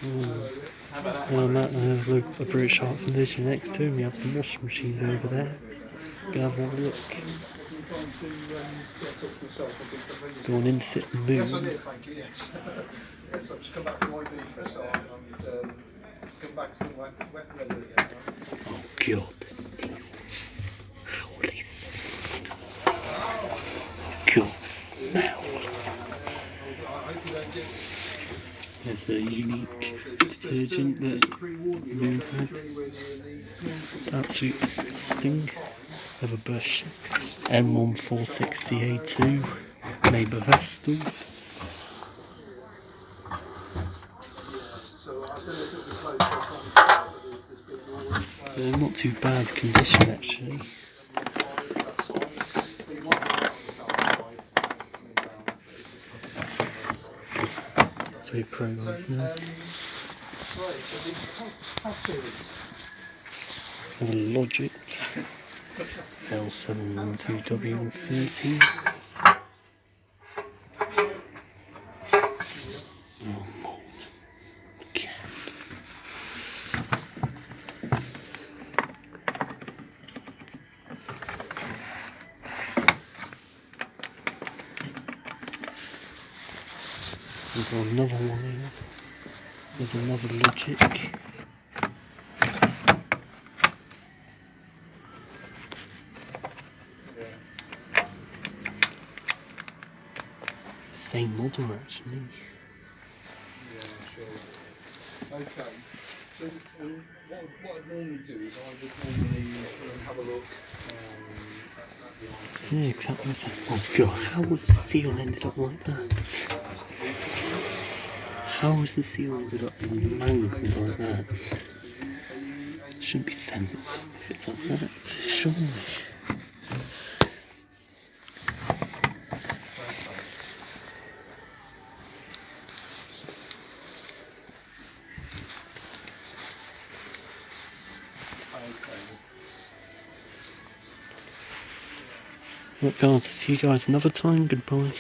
And a British Heart Foundation next to him. We have some washing machines over there. Go have a look. Go on in, sit and move. Yes, I did, thank you, yes. Yes, I've just come back from my beef, so I'm come back to the wet weather again. Oh god, the seal. Holy smell. God, the smell. There's a unique detergent that Moon had. Absolutely disgusting. Of a Bush M146CA2 Neighbour Vestal. Not too bad condition actually. It's very pro, isn't it? Have a Logic L712W13. We've got another one here. There's another Logic. Same model actually. Yeah, sure. Okay. So what I'd normally do is I would normally have a look at the item. Yeah, exactly. Oh god, how was the seal ended up like that? How was the seal ended up mangled like that? Shouldn't be sent if it's like that, surely. Look guys, I'll see you guys another time, goodbye.